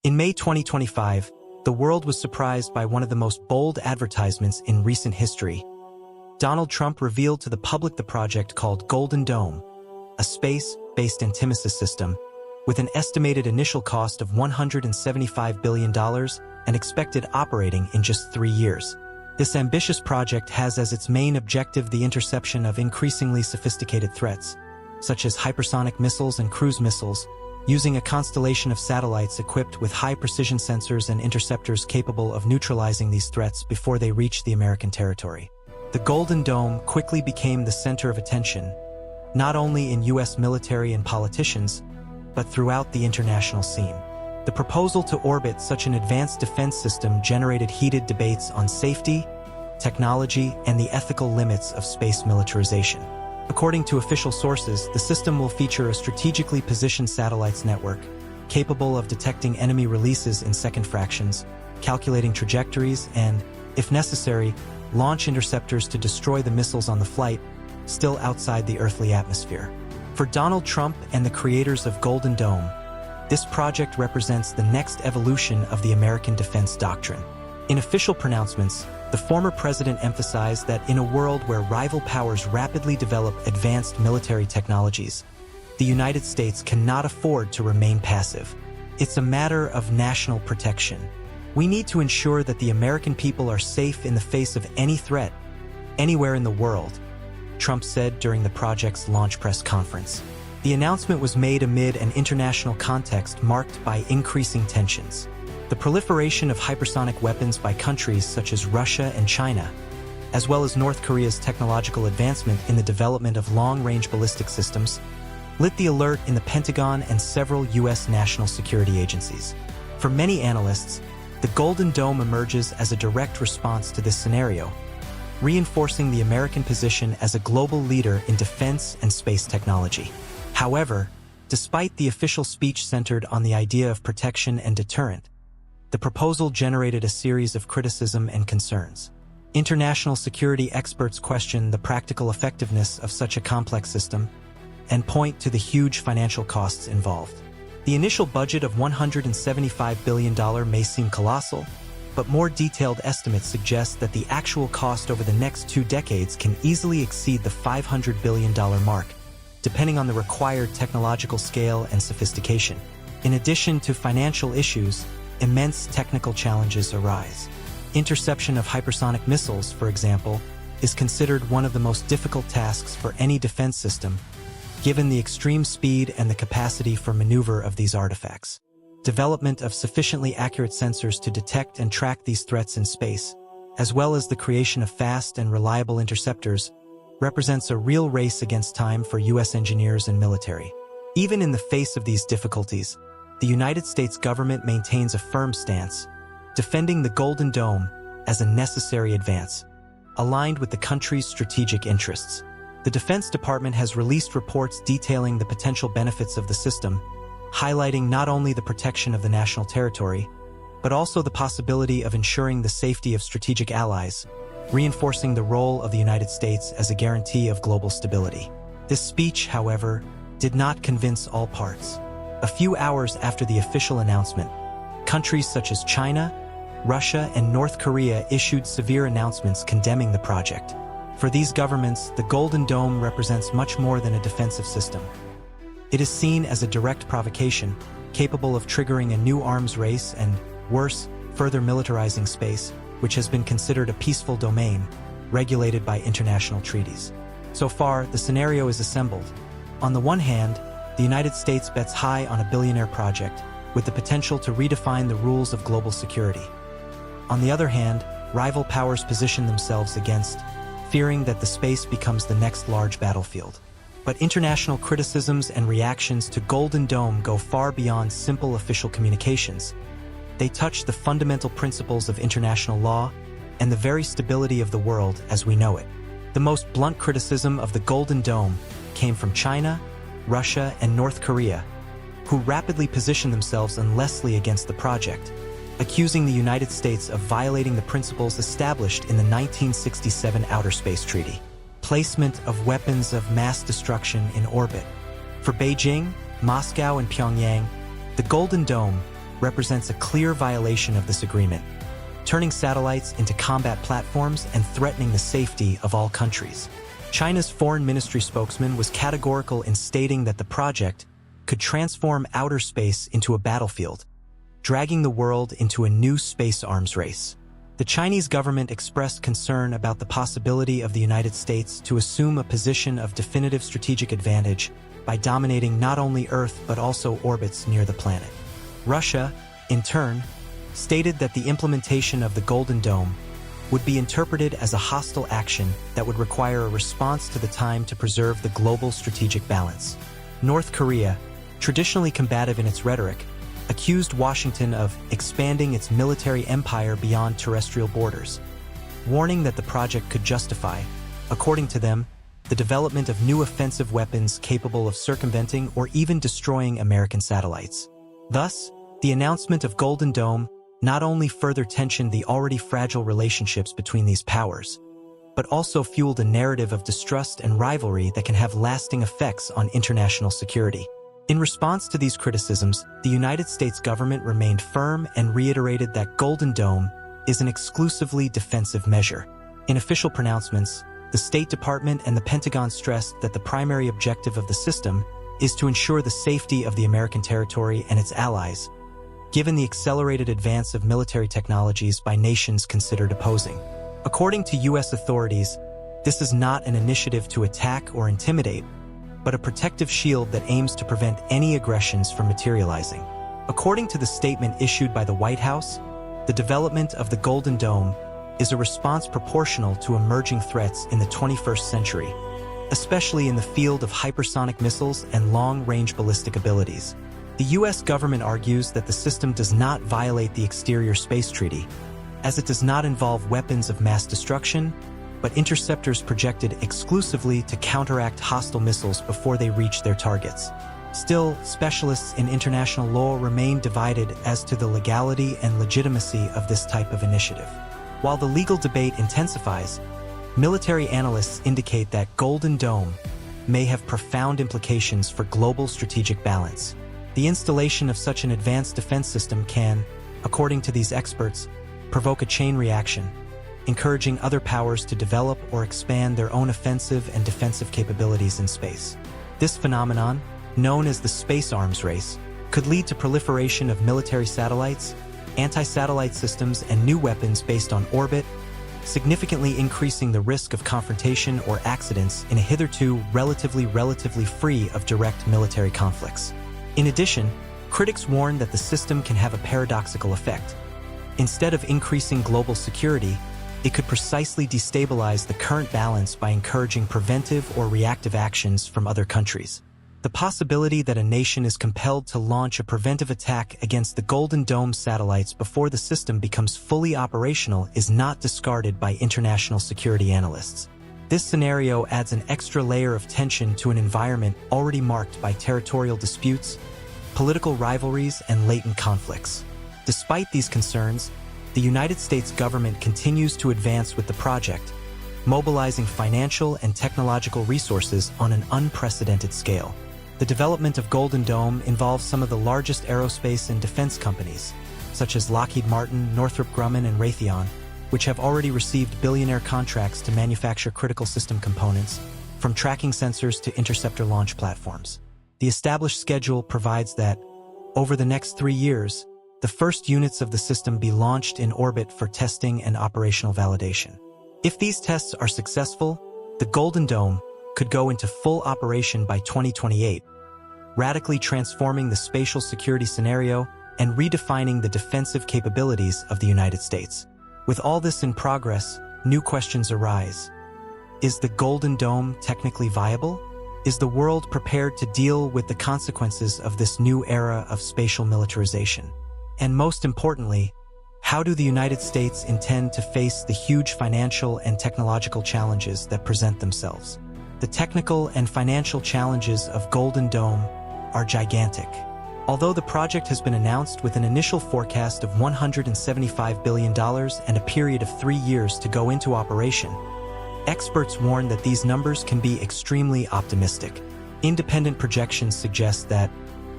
In May 2025, the world was surprised by one of the most bold advertisements in recent history. Donald Trump revealed to the public the project called Golden Dome, a space-based antimesis system with an estimated initial cost of $175 billion and expected operating in just 3 years. This ambitious project has as its main objective the interception of increasingly sophisticated threats, such as hypersonic missiles and cruise missiles, using a constellation of satellites equipped with high-precision sensors and interceptors capable of neutralizing these threats before they reach the American territory. The Golden Dome quickly became the center of attention, not only in U.S. military and politicians, but throughout the international scene. The proposal to orbit such an advanced defense system generated heated debates on safety, technology, and the ethical limits of space militarization. According to official sources, the system will feature a strategically positioned satellites network, capable of detecting enemy releases in second fractions, calculating trajectories, and, if necessary, launch interceptors to destroy the missiles on the flight, still outside the earthly atmosphere. For Donald Trump and the creators of Golden Dome, this project represents the next evolution of the American defense doctrine. In official pronouncements, the former president emphasized that in a world where rival powers rapidly develop advanced military technologies, the United States cannot afford to remain passive. It's a matter of national protection. We need to ensure that the American people are safe in the face of any threat, anywhere in the world, Trump said during the project's launch press conference. The announcement was made amid an international context marked by increasing tensions. The proliferation of hypersonic weapons by countries such as Russia and China, as well as North Korea's technological advancement in the development of long-range ballistic systems, lit the alert in the Pentagon and several U.S. national security agencies. For many analysts, the Golden Dome emerges as a direct response to this scenario, reinforcing the American position as a global leader in defense and space technology. However, despite the official speech centered on the idea of protection and deterrent, the proposal generated a series of criticism and concerns. International security experts question the practical effectiveness of such a complex system and point to the huge financial costs involved. The initial budget of $175 billion may seem colossal, but more detailed estimates suggest that the actual cost over the next 2 decades can easily exceed the $500 billion mark, depending on the required technological scale and sophistication. In addition to financial issues, immense technical challenges arise. Interception of hypersonic missiles, for example, is considered one of the most difficult tasks for any defense system, given the extreme speed and the capacity for maneuver of these artifacts. Development of sufficiently accurate sensors to detect and track these threats in space, as well as the creation of fast and reliable interceptors, represents a real race against time for U.S. engineers and military. Even in the face of these difficulties, the United States government maintains a firm stance, defending the Golden Dome as a necessary advance, aligned with the country's strategic interests. The Defense Department has released reports detailing the potential benefits of the system, highlighting not only the protection of the national territory, but also the possibility of ensuring the safety of strategic allies, reinforcing the role of the United States as a guarantee of global stability. This speech, however, did not convince all parts. A few hours after the official announcement, countries such as China, Russia, and North Korea issued severe announcements condemning the project. For these governments, the Golden Dome represents much more than a defensive system. It is seen as a direct provocation, capable of triggering a new arms race and, worse, further militarizing space, which has been considered a peaceful domain, regulated by international treaties. So far, the scenario is assembled. On the one hand, the United States bets high on a billionaire project, with the potential to redefine the rules of global security. On the other hand, rival powers position themselves against, fearing that the space becomes the next large battlefield. But international criticisms and reactions to Golden Dome go far beyond simple official communications. They touch the fundamental principles of international law and the very stability of the world as we know it. The most blunt criticism of the Golden Dome came from China, Russia, and North Korea, who rapidly positioned themselves unlessly against the project, accusing the United States of violating the principles established in the 1967 Outer Space Treaty. Placement of weapons of mass destruction in orbit. For Beijing, Moscow, and Pyongyang, the Golden Dome represents a clear violation of this agreement, turning satellites into combat platforms and threatening the safety of all countries. China's foreign ministry spokesman was categorical in stating that the project could transform outer space into a battlefield, dragging the world into a new space arms race. The Chinese government expressed concern about the possibility of the United States to assume a position of definitive strategic advantage by dominating not only Earth but also orbits near the planet. Russia, in turn, stated that the implementation of the Golden Dome would be interpreted as a hostile action that would require a response to the time to preserve the global strategic balance. North Korea, traditionally combative in its rhetoric, accused Washington of expanding its military empire beyond terrestrial borders, warning that the project could justify, according to them, the development of new offensive weapons capable of circumventing or even destroying American satellites. Thus, the announcement of Golden Dome not only further tensioned the already fragile relationships between these powers, but also fueled a narrative of distrust and rivalry that can have lasting effects on international security. In response to these criticisms, the United States government remained firm and reiterated that Golden Dome is an exclusively defensive measure. In official pronouncements, the State Department and the Pentagon stressed that the primary objective of the system is to ensure the safety of the American territory and its allies, given the accelerated advance of military technologies by nations considered opposing. According to U.S. authorities, this is not an initiative to attack or intimidate, but a protective shield that aims to prevent any aggressions from materializing. According to the statement issued by the White House, the development of the Golden Dome is a response proportional to emerging threats in the 21st century, especially in the field of hypersonic missiles and long-range ballistic abilities. The U.S. government argues that the system does not violate the Exterior Space Treaty, as it does not involve weapons of mass destruction, but interceptors projected exclusively to counteract hostile missiles before they reach their targets. Still, specialists in international law remain divided as to the legality and legitimacy of this type of initiative. While the legal debate intensifies, military analysts indicate that Golden Dome may have profound implications for global strategic balance. The installation of such an advanced defense system can, according to these experts, provoke a chain reaction, encouraging other powers to develop or expand their own offensive and defensive capabilities in space. This phenomenon, known as the space arms race, could lead to proliferation of military satellites, anti-satellite systems, and new weapons based on orbit, significantly increasing the risk of confrontation or accidents in a hitherto relatively free of direct military conflicts. In addition, critics warn that the system can have a paradoxical effect. Instead of increasing global security, it could precisely destabilize the current balance by encouraging preventive or reactive actions from other countries. The possibility that a nation is compelled to launch a preventive attack against the Golden Dome satellites before the system becomes fully operational is not discarded by international security analysts. This scenario adds an extra layer of tension to an environment already marked by territorial disputes, political rivalries, and latent conflicts. Despite these concerns, the United States government continues to advance with the project, mobilizing financial and technological resources on an unprecedented scale. The development of Golden Dome involves some of the largest aerospace and defense companies, such as Lockheed Martin, Northrop Grumman, and Raytheon, which have already received billionaire contracts to manufacture critical system components, from tracking sensors to interceptor launch platforms. The established schedule provides that, over the next 3 years, the first units of the system be launched in orbit for testing and operational validation. If these tests are successful, the Golden Dome could go into full operation by 2028, radically transforming the spatial security scenario and redefining the defensive capabilities of the United States. With all this in progress, new questions arise. Is the Golden Dome technically viable? Is the world prepared to deal with the consequences of this new era of spatial militarization? And most importantly, how do the United States intend to face the huge financial and technological challenges that present themselves? The technical and financial challenges of Golden Dome are gigantic. Although the project has been announced with an initial forecast of $175 billion and a period of 3 years to go into operation, experts warn that these numbers can be extremely optimistic. Independent projections suggest that,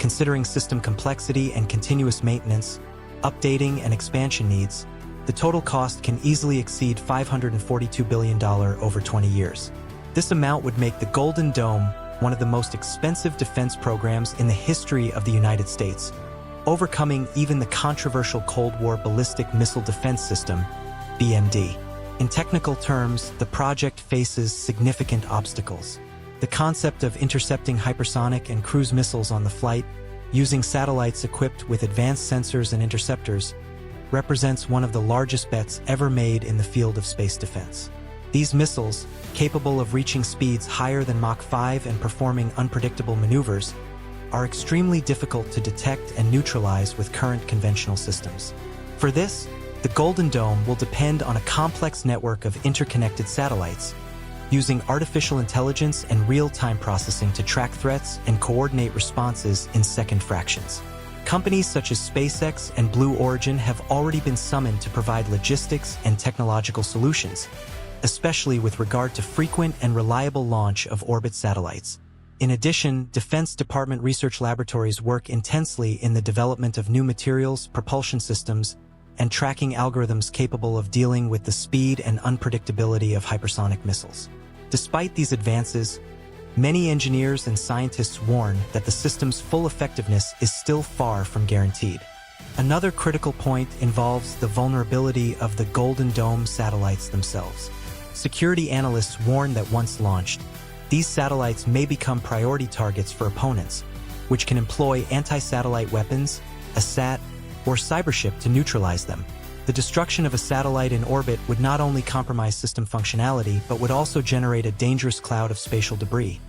considering system complexity and continuous maintenance, updating and expansion needs, the total cost can easily exceed $542 billion over 20 years. This amount would make the Golden Dome one of the most expensive defense programs in the history of the United States, overcoming even the controversial Cold War Ballistic Missile Defense System, BMD. In technical terms, the project faces significant obstacles. The concept of intercepting hypersonic and cruise missiles on the flight, using satellites equipped with advanced sensors and interceptors, represents one of the largest bets ever made in the field of space defense. These missiles, capable of reaching speeds higher than Mach 5 and performing unpredictable maneuvers, are extremely difficult to detect and neutralize with current conventional systems. For this, the Golden Dome will depend on a complex network of interconnected satellites, using artificial intelligence and real-time processing to track threats and coordinate responses in second fractions. Companies such as SpaceX and Blue Origin have already been summoned to provide logistics and technological solutions, especially with regard to frequent and reliable launch of orbit satellites. In addition, Defense Department research laboratories work intensely in the development of new materials, propulsion systems, and tracking algorithms capable of dealing with the speed and unpredictability of hypersonic missiles. Despite these advances, many engineers and scientists warn that the system's full effectiveness is still far from guaranteed. Another critical point involves the vulnerability of the Golden Dome satellites themselves. Security analysts warn that once launched, these satellites may become priority targets for opponents, which can employ anti-satellite weapons, a SAT, or cybership to neutralize them. The destruction of a satellite in orbit would not only compromise system functionality, but would also generate a dangerous cloud of spatial debris,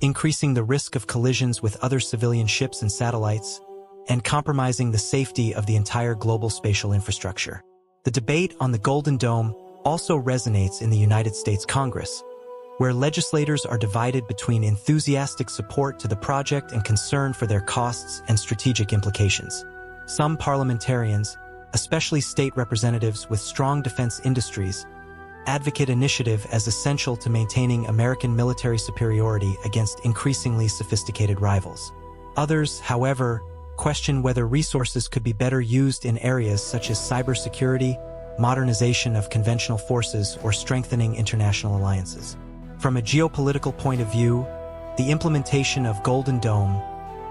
increasing the risk of collisions with other civilian ships and satellites, and compromising the safety of the entire global spatial infrastructure. The debate on the Golden Dome also resonates in the United States Congress, where legislators are divided between enthusiastic support to the project and concern for their costs and strategic implications. Some parliamentarians, especially state representatives with strong defense industries, advocate initiative as essential to maintaining American military superiority against increasingly sophisticated rivals. Others, however, question whether resources could be better used in areas such as cybersecurity, modernization of conventional forces, or strengthening international alliances. From a geopolitical point of view, the implementation of Golden Dome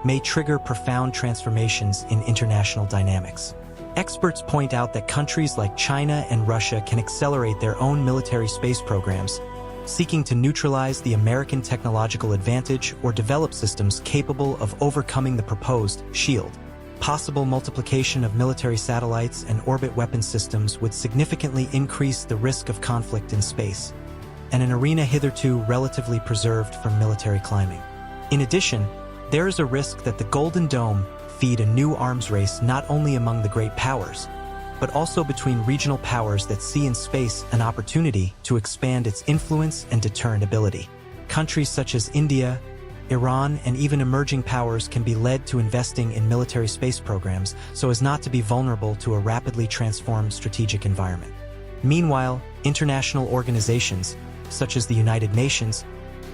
may trigger profound transformations in international dynamics. Experts point out that countries like China and Russia can accelerate their own military space programs, seeking to neutralize the American technological advantage or develop systems capable of overcoming the proposed shield. Possible multiplication of military satellites and orbit weapon systems would significantly increase the risk of conflict in space, and an arena hitherto relatively preserved from military climbing. In addition, there is a risk that the Golden Dome feed a new arms race not only among the great powers, but also between regional powers that see in space an opportunity to expand its influence and deterrent ability. Countries such as India, Iran, and even emerging powers can be led to investing in military space programs so as not to be vulnerable to a rapidly transformed strategic environment. Meanwhile, international organizations, such as the United Nations,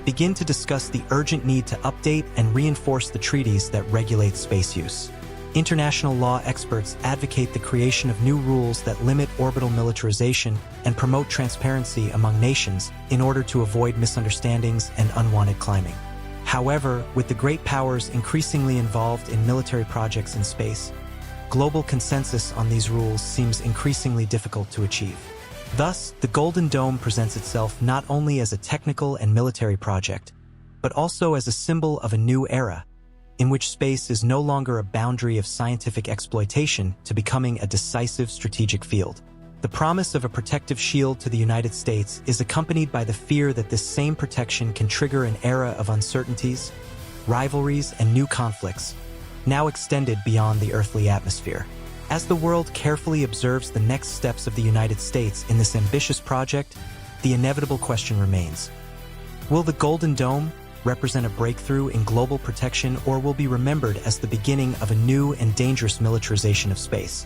begin to discuss the urgent need to update and reinforce the treaties that regulate space use. International law experts advocate the creation of new rules that limit orbital militarization and promote transparency among nations in order to avoid misunderstandings and unwanted climbing. However, with the great powers increasingly involved in military projects in space, global consensus on these rules seems increasingly difficult to achieve. Thus, the Golden Dome presents itself not only as a technical and military project, but also as a symbol of a new era, in which space is no longer a boundary of scientific exploitation to becoming a decisive strategic field. The promise of a protective shield to the United States is accompanied by the fear that this same protection can trigger an era of uncertainties, rivalries, and new conflicts, now extended beyond the earthly atmosphere. As the world carefully observes the next steps of the United States in this ambitious project, the inevitable question remains: will the Golden Dome represent a breakthrough in global protection, or will be remembered as the beginning of a new and dangerous militarization of space?